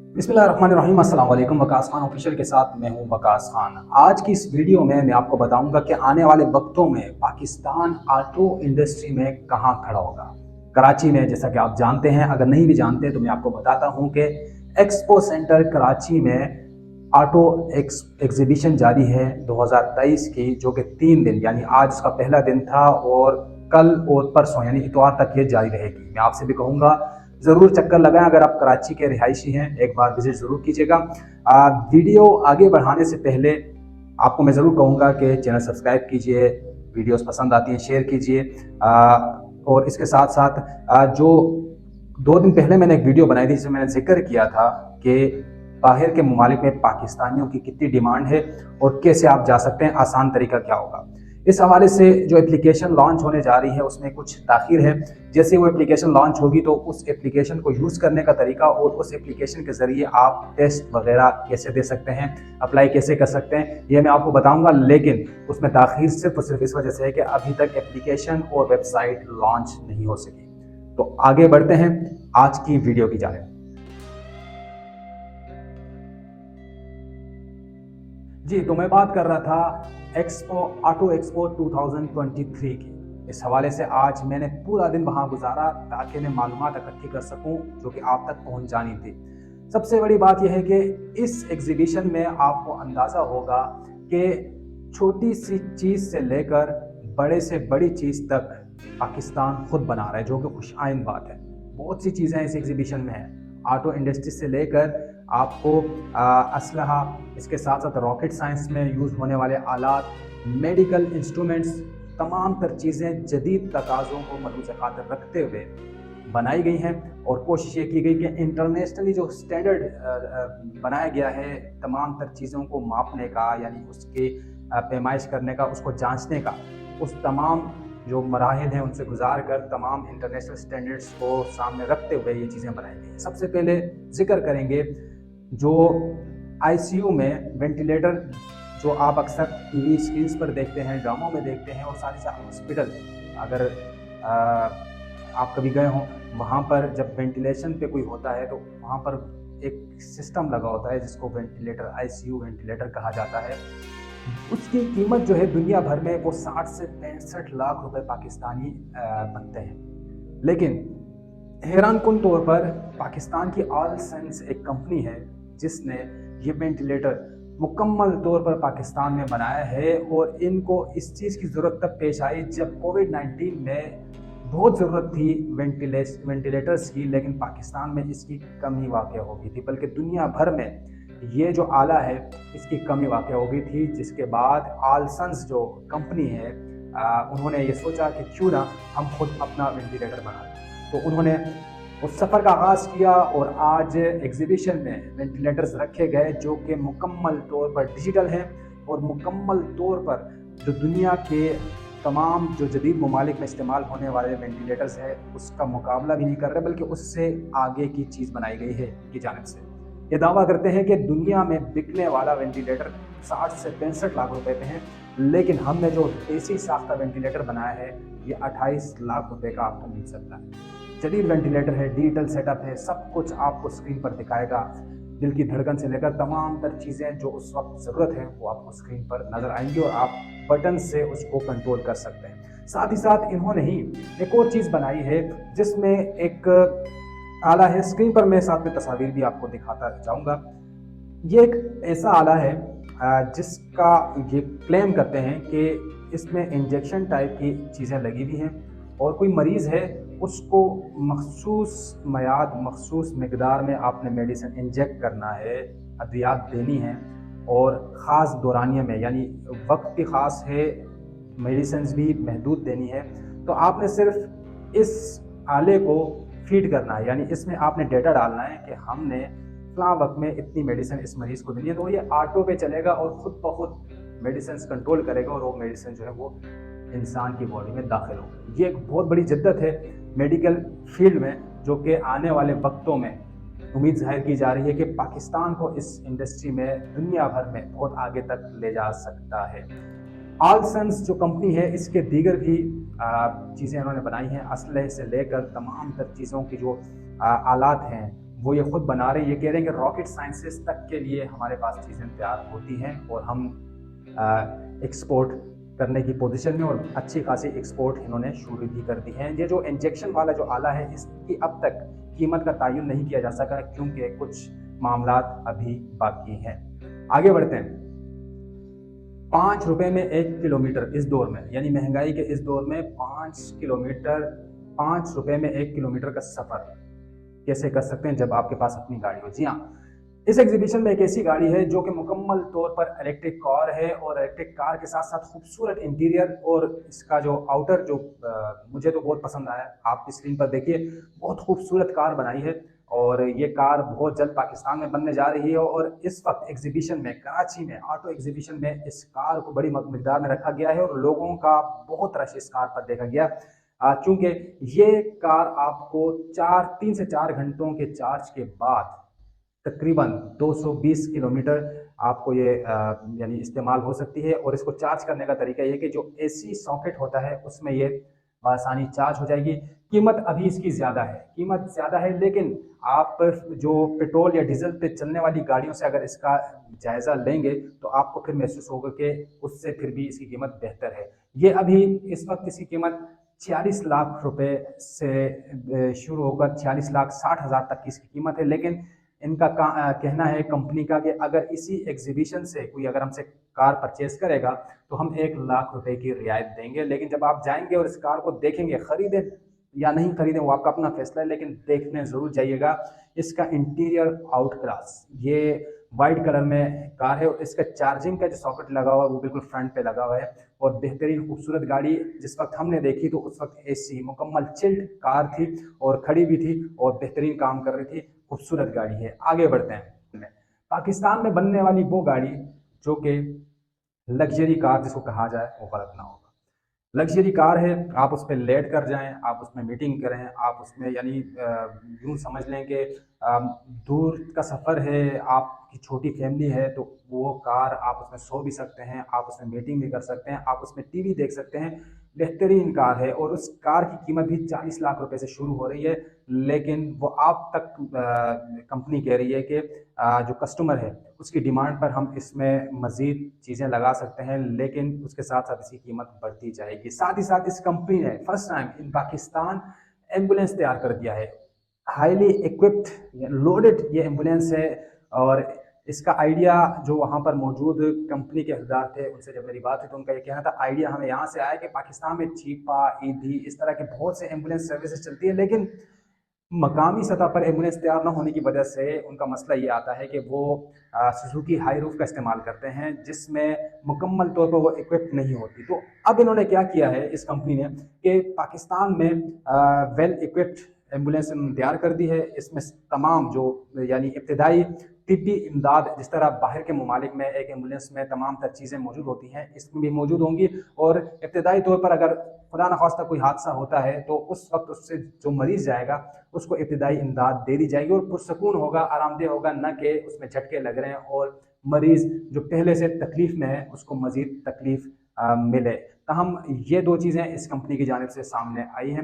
बिस्मिल्लाहिर्रहमानिर्रहीम। अस्सलाम वालेकुम। वकास खान ऑफिशियल के साथ मैं हूं वकास खान। आज की इस वीडियो में मैं आपको बताऊंगा कि आने वाले वक्तों में पाकिस्तान ऑटो इंडस्ट्री में कहां खड़ा होगा। कराची में, जैसा कि आप जानते हैं, अगर नहीं भी जानते तो मैं आपको बताता हूं कि एक्सपो सेंटर कराची में ऑटो एग्जीबिशन जारी है 2023 की, जो कि 3 दिन यानी आज उसका पहला दिन था और कल और परसों यानी इतवार तक ये जारी रहेगी। मैं आपसे भी कहूँगा ज़रूर चक्कर लगाएं। अगर आप कराची के रिहायशी हैं एक बार विजिट ज़रूर कीजिएगा। वीडियो आगे बढ़ाने से पहले आपको मैं ज़रूर कहूँगा कि चैनल सब्सक्राइब कीजिए, वीडियोस पसंद आती हैं शेयर कीजिए। और इसके साथ साथ जो 2 दिन पहले मैंने एक वीडियो बनाई थी जिसमें मैंने जिक्र किया था कि बाहर के ममालिक में पाकिस्तानियों की कितनी डिमांड है और कैसे आप जा सकते हैं, आसान तरीका क्या होगा। इस हवाले से जो एप्लीकेशन लॉन्च होने जा रही है उसमें कुछ ताख़ीर है। जैसे वो एप्लीकेशन लॉन्च होगी तो उस एप्लीकेशन को यूज़ करने का तरीका और उस एप्लीकेशन के ज़रिए आप टेस्ट वगैरह कैसे दे सकते हैं, अप्लाई कैसे कर सकते हैं, ये मैं आपको बताऊंगा। लेकिन उसमें ताख़ीर सिर्फ और सिर्फ इस वजह से है कि अभी तक एप्लीकेशन और वेबसाइट लॉन्च नहीं हो सकी। तो आगे बढ़ते हैं आज की वीडियो की जानिब। जी, तो मैं बात कर रहा था ऑटो एक्सपो 2023 की। इस हवाले से आज मैंने पूरा दिन वहाँ गुजारा ताकि मैं मालूमात इकट्ठी कर सकूँ जो कि आप तक पहुँच जानी थी। सबसे बड़ी बात यह है कि इस एग्जीबिशन में आपको अंदाज़ा होगा कि छोटी सी चीज़ से लेकर बड़े से बड़ी चीज़ तक पाकिस्तान खुद बना रहा है, जो कि खुशआइन बात है। बहुत सी चीज़ें इस एग्जीबिशन में हैं, ऑटो इंडस्ट्री से लेकर आपको असलहा, इसके साथ साथ रॉकेट साइंस में यूज़ होने वाले आलात, मेडिकल इंस्ट्रूमेंट्स, तमाम तर चीज़ें जदीद तकाज़ों को मद्देनज़र खातिर रखते हुए बनाई गई हैं। और कोशिश ये की गई कि इंटरनेशनली जो स्टैंडर्ड बनाया गया है तमाम तर चीज़ों को मापने का, यानी उसकी पैमाइश करने का, उसको जांचने का, उस तमाम जो मराहिल हैं उनसे गुजार कर तमाम इंटरनेशनल स्टैंडर्ड्स को सामने रखते हुए ये चीज़ें बनाई गई हैं। सबसे पहले जिक्र करेंगे जो आईसीयू में वेंटिलेटर, जो आप अक्सर टीवी स्क्रीन्स पर देखते हैं, ड्रामों में देखते हैं, और साथ ही साथ हॉस्पिटल, अगर आप कभी गए हों वहाँ पर जब वेंटिलेशन पे कोई होता है तो वहाँ पर एक सिस्टम लगा होता है जिसको वेंटिलेटर, आईसीयू वेंटिलेटर कहा जाता है। उसकी कीमत जो है दुनिया भर में वो 60 से 65 लाख रुपए पाकिस्तानी बनते हैं। लेकिन हैरान कुन तौर पर पाकिस्तान की ऑल सेंस एक कंपनी है जिसने ये वेंटिलेटर मुकम्मल तौर पर पाकिस्तान में बनाया है। और इनको इस चीज़ की ज़रूरत तब पेश आई जब कोविड-19 में बहुत ज़रूरत थी वेंटिलेटर्स की, लेकिन पाकिस्तान में इसकी कमी वाक़या हो गई थी, बल्कि दुनिया भर में ये जो आला है इसकी कमी वाक़या हो गई थी। जिसके बाद ऑल सेंस जो कंपनी है उन्होंने ये सोचा कि क्यों ना हम खुद अपना वेंटिलेटर बनाएं। तो उन्होंने उस सफ़र का आगाज़ किया और आज एग्जीबिशन में वेंटिलेटर्स रखे गए जो कि मुकम्मल तौर पर डिजिटल हैं और मुकम्मल तौर पर जो दुनिया के तमाम जो जदीद ममालिक में इस्तेमाल होने वाले वेंटिलेटर्स है उसका मुकाबला भी नहीं कर रहे, बल्कि उससे आगे की चीज़ बनाई गई है इनकी जानिब से। ये दावा करते हैं कि दुनिया में बिकने वाला वेंटिलेटर 60 से 65 लाख रुपए पे है, लेकिन हमने जो देसी साख्ता वेंटिलेटर बनाया है ये 28 लाख रुपए का आपको मिल सकता है। जदीद वेंटिलेटर है, डिजिटल सेटअप है, सब कुछ आपको स्क्रीन पर दिखाएगा। दिल की धड़कन से लेकर तमाम तर चीज़ें जो उस वक्त ज़रूरत है वो आपको स्क्रीन पर नज़र आएंगी और आप बटन से उसको कंट्रोल कर सकते हैं। साथ ही साथ इन्होंने ही एक और चीज़ बनाई है जिसमें एक आला है, स्क्रीन पर मैं साथ में तस्वीर भी आपको दिखाता जाऊंगा। ये एक ऐसा आला है जिसका ये क्लेम करते हैं कि इसमें इंजेक्शन टाइप की चीज़ें लगी हुई हैं और कोई मरीज़ है उसको मखसूस मयाद, मखसूस मिकदार में आपने मेडिसिन इंजेक्ट करना है, अद्वियात देनी है और ख़ास दौरानिए में, यानी वक्त भी ख़ास है, मेडिसिन भी महदूद देनी है। तो आपने सिर्फ इस आले को फीड करना है, यानी इसमें आपने डेटा डालना है कि हमने फलां वक्त में इतनी मेडिसिन इस मरीज़ को देनी है, तो ये ऑटो पे चलेगा और ख़ुद ब खुद मेडिसिन कंट्रोल करेगा और वो मेडिसिन जो है वो इंसान की बॉडी में दाखिल हो। ये एक बहुत बड़ी जिद्दत है मेडिकल फील्ड में, जो कि आने वाले वक्तों में उम्मीद जाहिर की जा रही है कि पाकिस्तान को इस इंडस्ट्री में दुनिया भर में बहुत आगे तक ले जा सकता है। ऑल सेंस जो कंपनी है इसके दीगर भी चीज़ें उन्होंने बनाई हैं, असलहे से लेकर तमाम तर चीज़ों की जो आलात हैं وہ یہ خود بنا رہے ہیں، یہ کہہ رہے ہیں کہ راکٹ سائنسز تک کے لیے ہمارے پاس چیزیں تیار ہوتی ہیں اور ہم ایکسپورٹ کرنے کی پوزیشن میں، اور اچھی خاصی ایکسپورٹ انہوں نے شروع بھی کر دی ہیں۔ یہ جو انجیکشن والا جو آلہ ہے، اس کی اب تک قیمت کا تعین نہیں کیا جا سکا کیونکہ کچھ معاملات ابھی باقی ہیں۔ آگے بڑھتے ہیں۔ 5 روپے میں 1 کلومیٹر اس دور میں، یعنی مہنگائی کے اس دور میں 5 روپے میں 1 کلومیٹر کا سفر کیسے کر سکتے ہیں جب آپ کے پاس اپنی گاڑی ہو؟ جی ہاں، اس ایگزیبیشن میں ایک ایسی گاڑی ہے جو کہ مکمل طور پر الیکٹرک کار ہے، اور الیکٹرک کار کے ساتھ ساتھ خوبصورت انٹیریئر، اور اس کا جو آؤٹر جو مجھے تو بہت پسند آیا، آپ اسکرین پر دیکھیے، بہت خوبصورت کار بنائی ہے، اور یہ کار بہت جلد پاکستان میں بننے جا رہی ہے، اور اس وقت ایگزیبیشن میں کراچی میں آٹو ایگزیبیشن میں اس کار کو بڑی مقدار میں رکھا گیا ہے، اور لوگوں کا بہت رش اس کار پر دیکھا گیا، چونکہ یہ کار آپ کو 3 سے 4 گھنٹوں کے چارج کے بعد تقریباً 220 کلومیٹر آپ کو یہ یعنی استعمال ہو سکتی ہے، اور اس کو چارج کرنے کا طریقہ یہ کہ جو اے سی ساکٹ ہوتا ہے اس میں یہ بآسانی چارج ہو جائے گی۔ قیمت ابھی اس کی زیادہ ہے، لیکن آپ جو پیٹرول یا ڈیزل پہ چلنے والی گاڑیوں سے اگر اس کا جائزہ لیں گے تو آپ کو پھر محسوس ہوگا کہ اس سے پھر بھی اس کی قیمت بہتر ہے۔ یہ ابھی اس وقت اس کی قیمت 46 لاکھ روپے سے شروع ہو کر 46,60,000 تک کی اس کی قیمت ہے، لیکن ان کا کہنا ہے کمپنی کا کہ اگر اسی ایگزیبیشن سے کوئی اگر ہم سے کار پرچیز کرے گا تو ہم 1 لاکھ روپے کی رعایت دیں گے، لیکن جب آپ جائیں گے اور اس کار کو دیکھیں گے، خریدیں یا نہیں خریدیں وہ آپ کا اپنا فیصلہ ہے، لیکن دیکھنے ضرور جائیے گا۔ اس کا انٹیریئر آؤٹ کلاس، یہ وائٹ کلر میں کار ہے، اور اس کا چارجنگ کا جو ساکٹ لگا ہوا ہے وہ بالکل فرنٹ پہ لگا ہوا ہے، اور بہترین خوبصورت گاڑی جس وقت ہم نے دیکھی تو اس وقت اے سی مکمل چلڈ کار تھی، اور کھڑی بھی تھی اور بہترین کام کر رہی تھی، خوبصورت گاڑی ہے۔ آگے بڑھتے ہیں۔ پاکستان میں بننے والی وہ گاڑی جو کہ لگژری کار جس کو کہا جائے وہ غلط نہ ہوگا۔ لگژری کار ہے، آپ اس پہ لیٹ کر جائیں، آپ اس میں میٹنگ کریں، آپ اس میں یعنی یوں سمجھ لیں کہ دور کا سفر ہے، آپ کی چھوٹی فیملی ہے تو وہ کار آپ اس میں سو بھی سکتے ہیں، آپ اس میں میٹنگ بھی کر سکتے ہیں، آپ اس میں ٹی وی دیکھ سکتے ہیں، بہترین کار ہے، اور اس کار کی قیمت بھی 40 لاکھ روپے سے شروع ہو رہی ہے، لیکن وہ آپ تک کمپنی کہہ رہی ہے کہ جو کسٹمر ہے اس کی ڈیمانڈ پر ہم اس میں مزید چیزیں لگا سکتے ہیں، لیکن اس کے ساتھ ساتھ اس کی قیمت بڑھتی جائے گی۔ ساتھ ہی ساتھ اس کمپنی نے فرسٹ ٹائم ان پاکستان ایمبولینس تیار کر دیا ہے، ہائیلی ایکوپڈ لوڈڈ یہ ایمبولینس ہے، اور اس کا آئیڈیا جو وہاں پر موجود کمپنی کے حقدار تھے ان سے جب میری بات ہوئی تو ان کا یہ کہنا تھا آئیڈیا ہمیں یہاں سے آیا کہ پاکستان میں چیپا، ایدھی اس طرح کے بہت سے ایمبولینس سروسز چلتی ہیں، لیکن مقامی سطح پر ایمبولینس تیار نہ ہونے کی وجہ سے ان کا مسئلہ یہ آتا ہے کہ وہ سوزوکی ہائی روف کا استعمال کرتے ہیں جس میں مکمل طور پر وہ ایکوپڈ نہیں ہوتی۔ تو اب انہوں نے کیا کیا ہے اس کمپنی نے کہ پاکستان میں ویل ایکوپڈ ایمبولینس تیار کر دی ہے، اس میں تمام جو یعنی ابتدائی طبی امداد جس طرح باہر کے ممالک میں ایک ایمبولینس میں تمام تر چیزیں موجود ہوتی ہیں اس میں بھی موجود ہوں گی، اور ابتدائی طور پر اگر خدا نخواستہ کوئی حادثہ ہوتا ہے تو اس وقت اس سے جو مریض جائے گا اس کو ابتدائی امداد دے دی جائے گی، اور پرسکون ہوگا، آرام دہ ہوگا، نہ کہ اس میں جھٹکے لگ رہے ہیں اور مریض جو پہلے سے تکلیف میں ہے اس کو مزید تکلیف ملے۔ تاہم یہ 2 چیزیں اس کمپنی کی جانب سے سامنے آئی ہیں۔